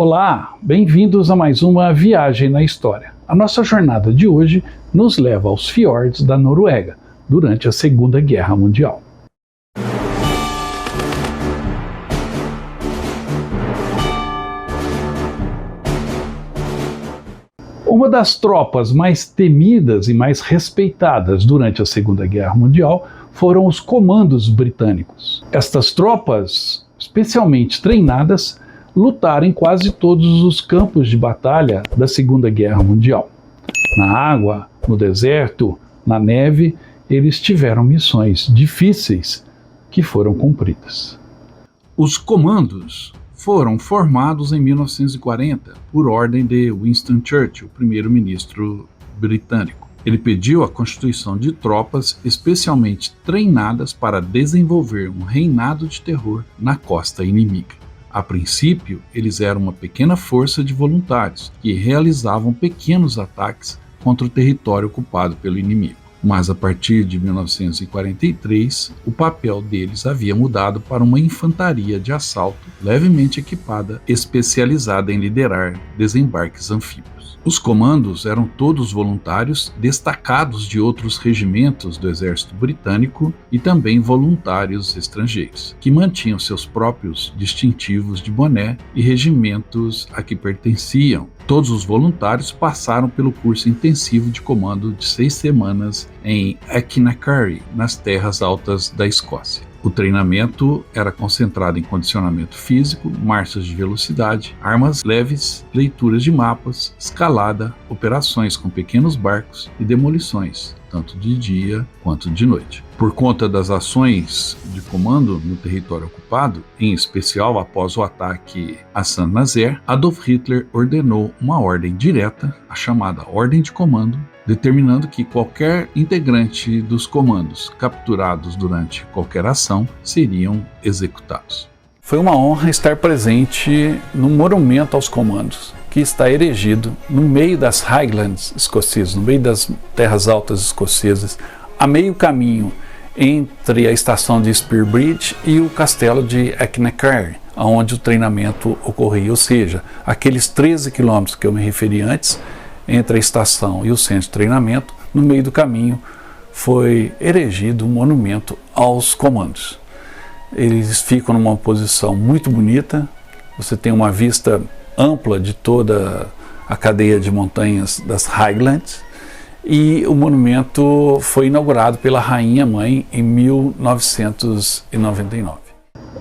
Olá, bem-vindos a mais uma viagem na história. A nossa jornada de hoje nos leva aos fiordes da Noruega, durante a Segunda Guerra Mundial. Uma das tropas mais temidas e mais respeitadas durante a Segunda Guerra Mundial foram os comandos britânicos. Estas tropas, especialmente treinadas, lutaram em quase todos os campos de batalha da Segunda Guerra Mundial. Na água, no deserto, na neve, eles tiveram missões difíceis que foram cumpridas. Os comandos foram formados em 1940 por ordem de Winston Churchill, primeiro-ministro britânico. Ele pediu a constituição de tropas especialmente treinadas para desenvolver um reinado de terror na costa inimiga. A princípio, eles eram uma pequena força de voluntários que realizavam pequenos ataques contra o território ocupado pelo inimigo. Mas a partir de 1943, o papel deles havia mudado para uma infantaria de assalto levemente equipada, especializada em liderar desembarques anfíbios. Os comandos eram todos voluntários destacados de outros regimentos do exército britânico e também voluntários estrangeiros, que mantinham seus próprios distintivos de boné e regimentos a que pertenciam. Todos os voluntários passaram pelo curso intensivo de comando de 6 semanas em Achnacarry, nas terras altas da Escócia. O treinamento era concentrado em condicionamento físico, marchas de velocidade, armas leves, leituras de mapas, escalada, operações com pequenos barcos e demolições, tanto de dia quanto de noite. Por conta das ações de comando no território ocupado, em especial após o ataque a Saint-Nazaire, Adolf Hitler ordenou uma ordem direta, a chamada Ordem de Comando, determinando que qualquer integrante dos comandos capturados durante qualquer ação seriam executados. Foi uma honra estar presente no Monumento aos Comandos, que está erigido no meio das Highlands escocesas, no meio das terras altas escocesas, a meio caminho entre a estação de Spear Bridge e o castelo de Achnacarry, onde o treinamento ocorria, ou seja, aqueles 13 quilômetros que eu me referi antes, entre a estação e o centro de treinamento, no meio do caminho foi erigido um monumento aos comandos. Eles ficam numa posição muito bonita, você tem uma vista ampla de toda a cadeia de montanhas das Highlands, e o monumento foi inaugurado pela Rainha Mãe em 1999.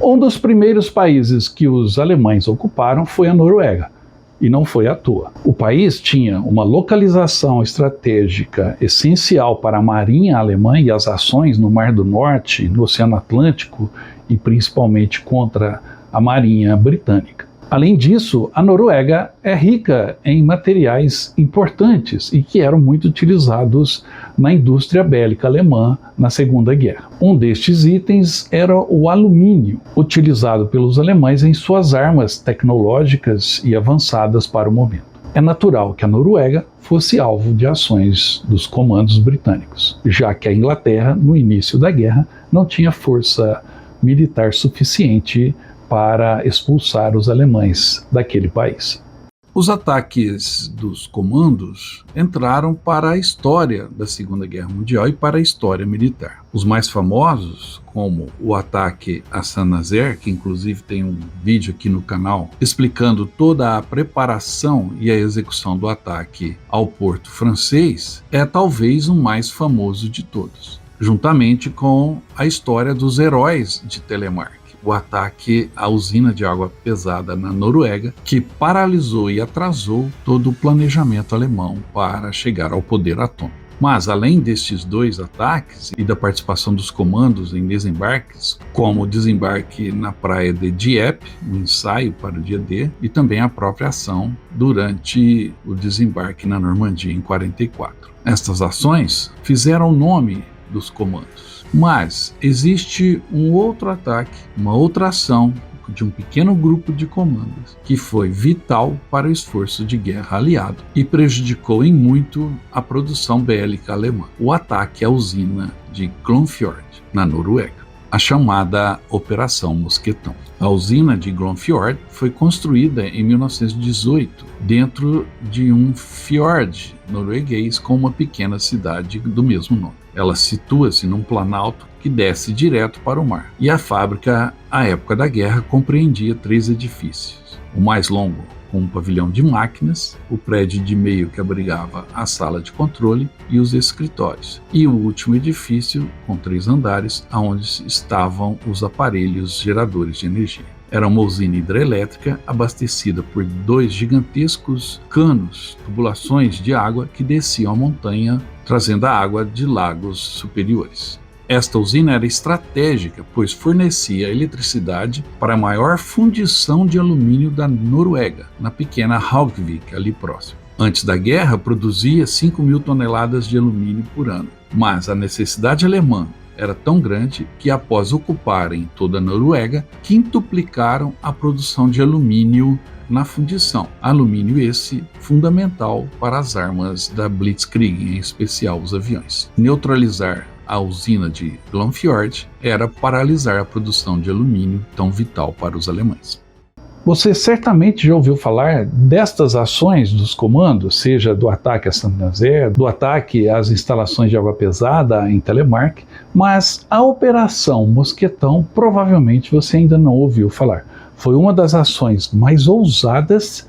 Um dos primeiros países que os alemães ocuparam foi a Noruega. E não foi à toa. O país tinha uma localização estratégica essencial para a marinha alemã e as ações no Mar do Norte, no Oceano Atlântico e principalmente contra a marinha britânica. Além disso, a Noruega é rica em materiais importantes e que eram muito utilizados na indústria bélica alemã na Segunda Guerra. Um destes itens era o alumínio, utilizado pelos alemães em suas armas tecnológicas e avançadas para o momento. É natural que a Noruega fosse alvo de ações dos comandos britânicos, já que a Inglaterra, no início da guerra, não tinha força militar suficiente para expulsar os alemães daquele país. Os ataques dos comandos entraram para a história da Segunda Guerra Mundial e para a história militar. Os mais famosos, como o ataque a Saint-Nazaire, que inclusive tem um vídeo aqui no canal explicando toda a preparação e a execução do ataque ao porto francês, é talvez o mais famoso de todos, juntamente com a história dos heróis de Telemark. O ataque à usina de água pesada na Noruega, que paralisou e atrasou todo o planejamento alemão para chegar ao poder atômico. Mas, além destes dois ataques e da participação dos comandos em desembarques, como o desembarque na praia de Dieppe, um ensaio para o dia D, e também a própria ação durante o desembarque na Normandia em 1944. Estas ações fizeram o nome dos comandos. Mas existe um outro ataque, uma outra ação de um pequeno grupo de comandos que foi vital para o esforço de guerra aliado e prejudicou em muito a produção bélica alemã: o ataque à usina de Glomfjord, na Noruega. a chamada Operação Mosquetão. A usina de Glomfjord foi construída em 1918 dentro de um fiord norueguês com uma pequena cidade do mesmo nome. Ela situa-se num planalto que desce direto para o mar. E a fábrica, à época da guerra, compreendia 3 edifícios. O mais longo, com um pavilhão de máquinas, o prédio de meio que abrigava a sala de controle e os escritórios, e o último edifício, com 3 andares, onde estavam os aparelhos geradores de energia. Era uma usina hidrelétrica abastecida por 2 gigantescos canos, tubulações de água que desciam a montanha, trazendo a água de lagos superiores. Esta usina era estratégica, pois fornecia eletricidade para a maior fundição de alumínio da Noruega, na pequena Haugvik, ali próximo. Antes da guerra, produzia 5.000 toneladas de alumínio por ano, mas a necessidade alemã era tão grande que, após ocuparem toda a Noruega, quintuplicaram a produção de alumínio na fundição. Alumínio esse fundamental para as armas da Blitzkrieg, em especial os aviões. Neutralizar a usina de Glomfjord era paralisar a produção de alumínio tão vital para os alemães. Você certamente já ouviu falar destas ações dos comandos, seja do ataque a Saint-Nazaire, do ataque às instalações de água pesada em Telemark, mas a Operação Mosquetão provavelmente você ainda não ouviu falar. Foi uma das ações mais ousadas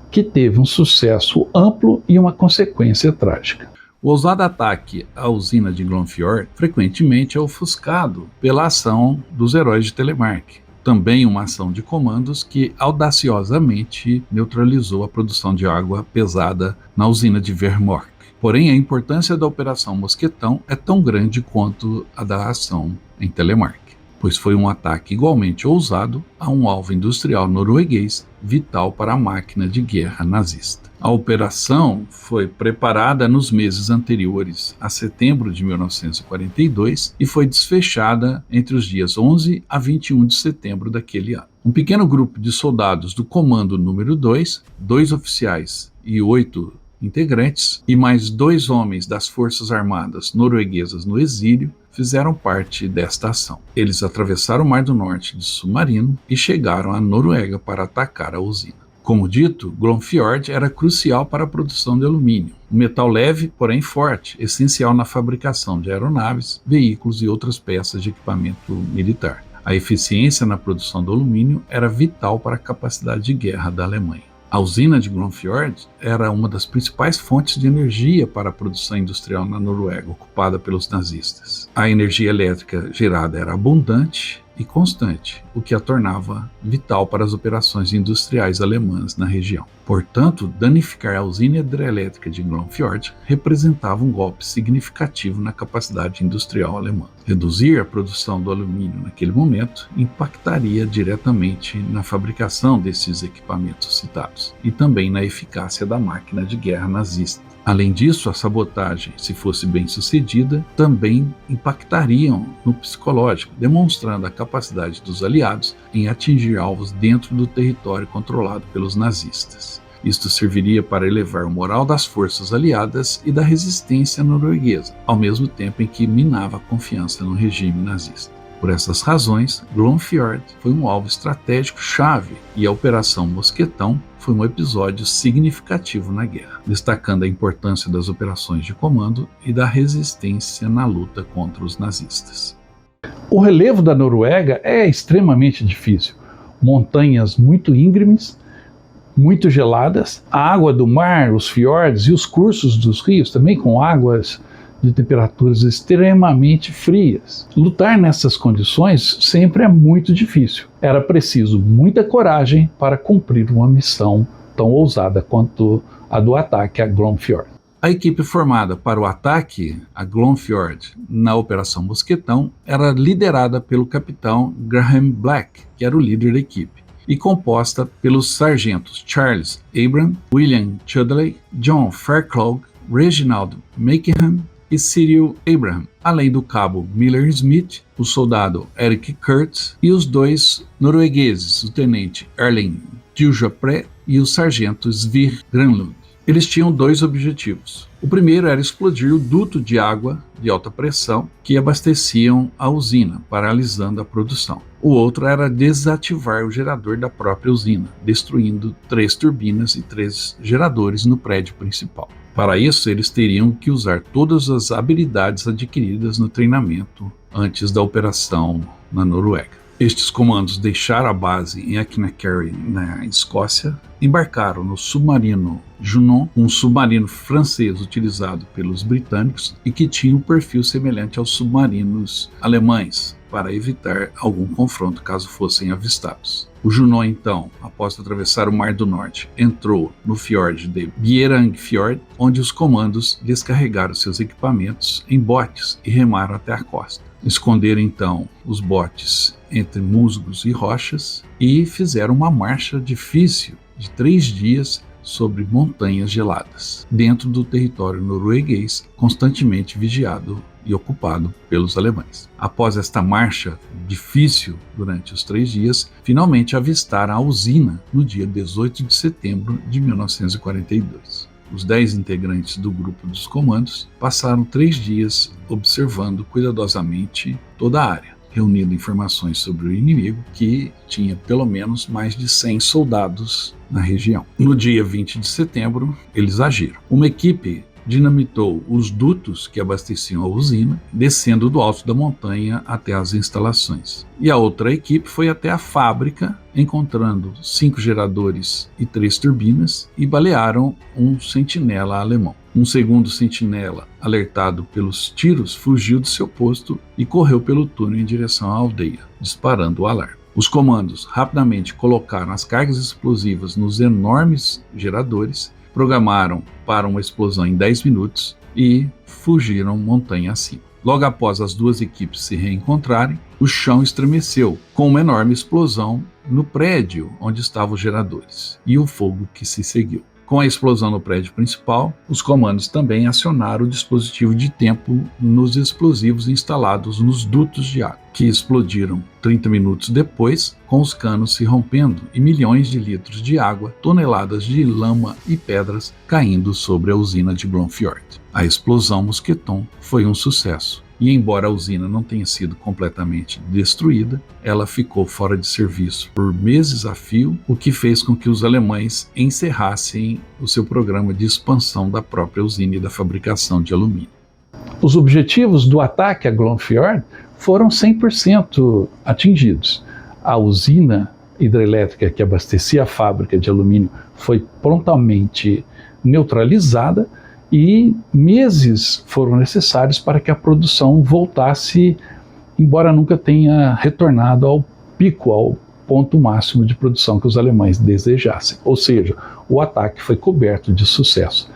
que teve um sucesso amplo e uma consequência trágica. O ousado ataque à usina de Glomfjord frequentemente é ofuscado pela ação dos heróis de Telemark. Também uma ação de comandos que audaciosamente neutralizou a produção de água pesada na usina de Vermork. Porém, a importância da Operação Mosquetão é tão grande quanto a da ação em Telemark, pois foi um ataque igualmente ousado a um alvo industrial norueguês vital para a máquina de guerra nazista. A operação foi preparada nos meses anteriores a setembro de 1942 e foi desfechada entre os dias 11 a 21 de setembro daquele ano. Um pequeno grupo de soldados do Comando Número 2, 2 oficiais e 8 integrantes, e mais 2 homens das Forças Armadas norueguesas no exílio, fizeram parte desta ação. Eles atravessaram o Mar do Norte de submarino e chegaram à Noruega para atacar a usina. Como dito, Glomfjord era crucial para a produção de alumínio, um metal leve, porém forte, essencial na fabricação de aeronaves, veículos e outras peças de equipamento militar. A eficiência na produção do alumínio era vital para a capacidade de guerra da Alemanha. A usina de Glomfjord era uma das principais fontes de energia para a produção industrial na Noruega, ocupada pelos nazistas. A energia elétrica gerada era abundante e constante, o que a tornava vital para as operações industriais alemãs na região. Portanto, danificar a usina hidrelétrica de Glomfjord representava um golpe significativo na capacidade industrial alemã. Reduzir a produção do alumínio naquele momento impactaria diretamente na fabricação desses equipamentos citados e também na eficácia da máquina de guerra nazista. Além disso, a sabotagem, se fosse bem sucedida, também impactariam no psicológico, demonstrando a capacidade dos aliados em atingir alvos dentro do território controlado pelos nazistas. Isto serviria para elevar o moral das forças aliadas e da resistência norueguesa, ao mesmo tempo em que minava a confiança no regime nazista. Por essas razões, Glomfjord foi um alvo estratégico-chave e a Operação Mosquetão foi um episódio significativo na guerra, destacando a importância das operações de comando e da resistência na luta contra os nazistas. O relevo da Noruega é extremamente difícil. Montanhas muito íngremes, muito geladas, a água do mar, os fiordes e os cursos dos rios também com águas de temperaturas extremamente frias. Lutar nessas condições sempre é muito difícil. Era preciso muita coragem para cumprir uma missão tão ousada quanto a do ataque a Glomfjord. A equipe formada para o ataque a Glomfjord na Operação Mosquetão era liderada pelo capitão Graham Black, que era o líder da equipe, e composta pelos sargentos Charles Abram, William Chudley, John Fairclough, Reginald Mackenham e Cyril Abraham, além do cabo Miller Smith, o soldado Eric Kurtz e os 2 noruegueses, o tenente Erling Djupre e o sargento Sverre Granlund. Eles tinham 2 objetivos. O primeiro era explodir o duto de água de alta pressão que abasteciam a usina, paralisando a produção. O outro era desativar o gerador da própria usina, destruindo 3 turbinas e 3 geradores no prédio principal. Para isso, eles teriam que usar todas as habilidades adquiridas no treinamento antes da operação na Noruega. Estes comandos deixaram a base em Achnacarry, na Escócia, embarcaram no submarino Junon, um submarino francês utilizado pelos britânicos e que tinha um perfil semelhante aos submarinos alemães, para evitar algum confronto caso fossem avistados. O Junon, então, após atravessar o Mar do Norte, entrou no fiord de Bjerangfjord, onde os comandos descarregaram seus equipamentos em botes e remaram até a costa. Esconderam então os botes entre musgos e rochas e fizeram uma marcha difícil de 3 dias sobre montanhas geladas, dentro do território norueguês, constantemente vigiado e ocupado pelos alemães. Após esta marcha difícil durante os 3 dias, finalmente avistaram a usina no dia 18 de setembro de 1942. Os 10 integrantes do grupo dos comandos passaram 3 dias observando cuidadosamente toda a área, reunindo informações sobre o inimigo, que tinha pelo menos mais de 100 soldados na região. No dia 20 de setembro, eles agiram. Uma equipe dinamitou os dutos que abasteciam a usina, descendo do alto da montanha até as instalações. E a outra equipe foi até a fábrica, encontrando 5 geradores e 3 turbinas, e balearam um sentinela alemão. Um segundo sentinela, alertado pelos tiros, fugiu de seu posto e correu pelo túnel em direção à aldeia, disparando o alarme. Os comandos rapidamente colocaram as cargas explosivas nos enormes geradores, programaram para uma explosão em 10 minutos e fugiram montanha acima. Logo após as 2 equipes se reencontrarem, o chão estremeceu com uma enorme explosão no prédio onde estavam os geradores e o fogo que se seguiu. Com a explosão no prédio principal, os comandos também acionaram o dispositivo de tempo nos explosivos instalados nos dutos de água, que explodiram 30 minutos depois, com os canos se rompendo e milhões de litros de água, toneladas de lama e pedras caindo sobre a usina de Glomfjord. A explosão Mosqueton foi um sucesso. E embora a usina não tenha sido completamente destruída, ela ficou fora de serviço por meses a fio, o que fez com que os alemães encerrassem o seu programa de expansão da própria usina e da fabricação de alumínio. Os objetivos do ataque a Glomfjord foram 100% atingidos. A usina hidrelétrica que abastecia a fábrica de alumínio foi prontamente neutralizada, e meses foram necessários para que a produção voltasse, embora nunca tenha retornado ao pico, ao ponto máximo de produção que os alemães desejassem. Ou seja, o ataque foi coberto de sucesso.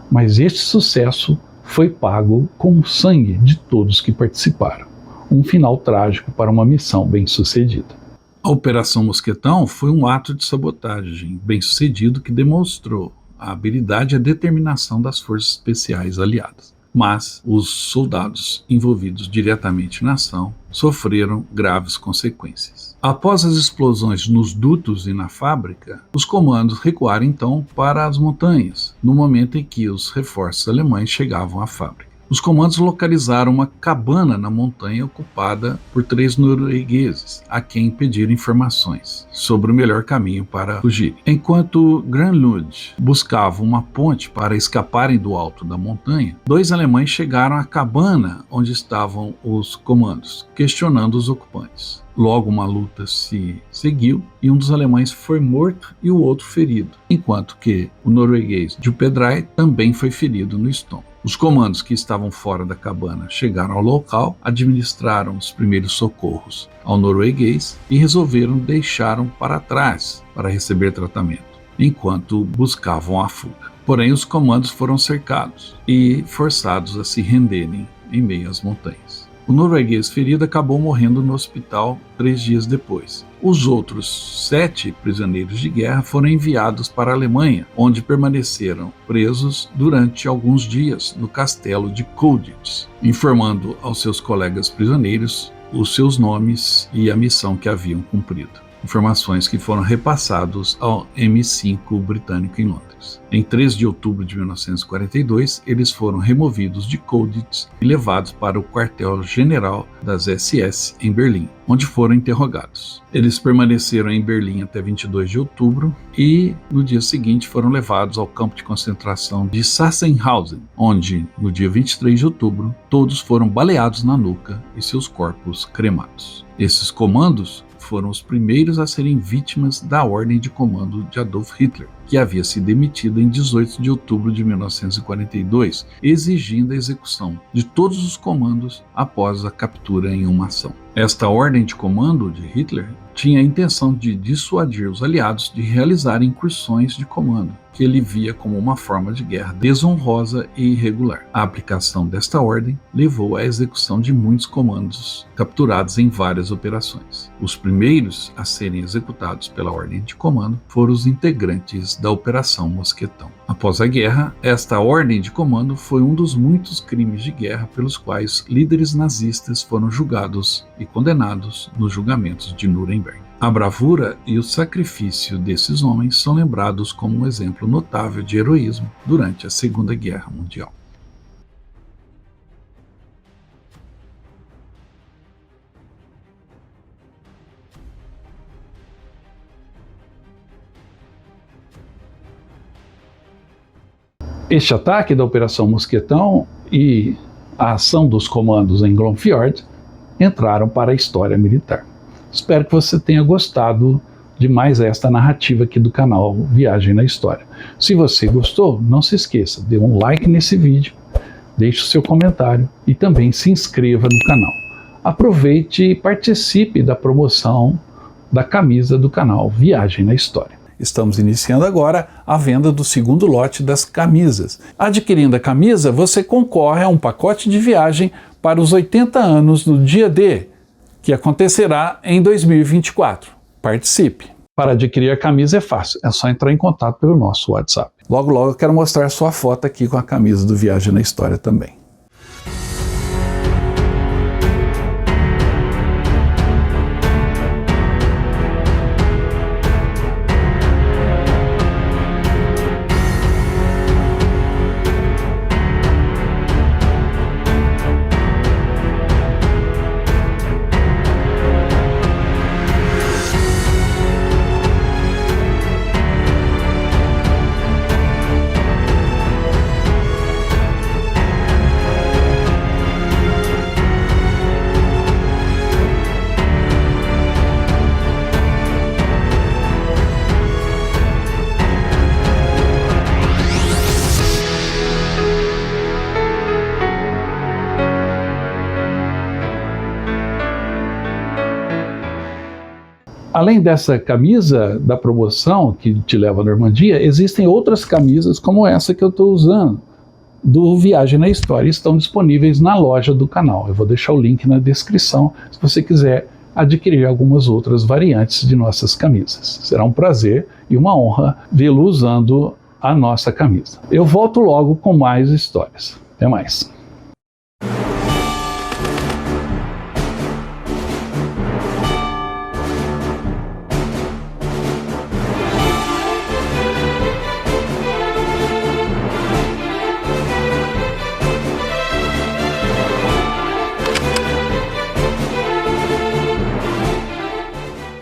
Mas este sucesso foi pago com o sangue de todos que participaram. Um final trágico para uma missão bem-sucedida. A Operação Mosquetão foi um ato de sabotagem bem-sucedido que demonstrou a habilidade e a determinação das forças especiais aliadas. Mas os soldados envolvidos diretamente na ação sofreram graves consequências. Após as explosões nos dutos e na fábrica, os comandos recuaram então para as montanhas, no momento em que os reforços alemães chegavam à fábrica. Os comandos localizaram uma cabana na montanha ocupada por 3 noruegueses, a quem pediram informações sobre o melhor caminho para fugir. Enquanto Granlund buscava uma ponte para escaparem do alto da montanha, 2 alemães chegaram à cabana onde estavam os comandos, questionando os ocupantes. Logo uma luta se seguiu e um dos alemães foi morto e o outro ferido, enquanto que o norueguês Djupedrai também foi ferido no estômago. Os comandos que estavam fora da cabana chegaram ao local, administraram os primeiros socorros ao norueguês e resolveram deixá-lo para trás para receber tratamento, enquanto buscavam a fuga. Porém, os comandos foram cercados e forçados a se renderem em meio às montanhas. O norueguês ferido acabou morrendo no hospital 3 dias depois. Os outros 7 prisioneiros de guerra foram enviados para a Alemanha, onde permaneceram presos durante alguns dias no castelo de Colditz, informando aos seus colegas prisioneiros os seus nomes e a missão que haviam cumprido. informações que foram repassados ao MI5 britânico em Londres. Em 3 de outubro de 1942, eles foram removidos de Colditz e levados para o quartel-general das SS em Berlim, onde foram interrogados. Eles permaneceram em Berlim até 22 de outubro e, no dia seguinte, foram levados ao campo de concentração de Sachsenhausen, onde, no dia 23 de outubro, todos foram baleados na nuca e seus corpos cremados. Esses comandos foram os primeiros a serem vítimas da ordem de comando de Adolf Hitler, que havia sido demitida em 18 de outubro de 1942, exigindo a execução de todos os comandos após a captura em uma ação. Esta ordem de comando de Hitler tinha a intenção de dissuadir os aliados de realizarem incursões de comando, que ele via como uma forma de guerra desonrosa e irregular. A aplicação desta ordem levou à execução de muitos comandos capturados em várias operações. Os primeiros a serem executados pela ordem de comando foram os integrantes da Operação Mosquetão. Após a guerra, esta ordem de comando foi um dos muitos crimes de guerra pelos quais líderes nazistas foram julgados e condenados nos julgamentos de Nuremberg. A bravura e o sacrifício desses homens são lembrados como um exemplo notável de heroísmo durante a Segunda Guerra Mundial. Este ataque da Operação Mosquetão e a ação dos comandos em Glomfjord entraram para a história militar. Espero que você tenha gostado de mais esta narrativa aqui do canal Viagem na História. Se você gostou, não se esqueça, dê um like nesse vídeo, deixe o seu comentário e também se inscreva no canal. Aproveite e participe da promoção da camisa do canal Viagem na História. Estamos iniciando agora a venda do segundo lote das camisas. Adquirindo a camisa, você concorre a um pacote de viagem para os 80 anos do Dia D, que acontecerá em 2024. Participe! Para adquirir a camisa é fácil, é só entrar em contato pelo nosso WhatsApp. Logo, logo eu quero mostrar sua foto aqui com a camisa do Viagem na História também. Além dessa camisa da promoção que te leva à Normandia, existem outras camisas como essa que eu estou usando, do Viagem na História, estão disponíveis na loja do canal. Eu vou deixar o link na descrição se você quiser adquirir algumas outras variantes de nossas camisas. Será um prazer e uma honra vê-lo usando a nossa camisa. Eu volto logo com mais histórias. Até mais!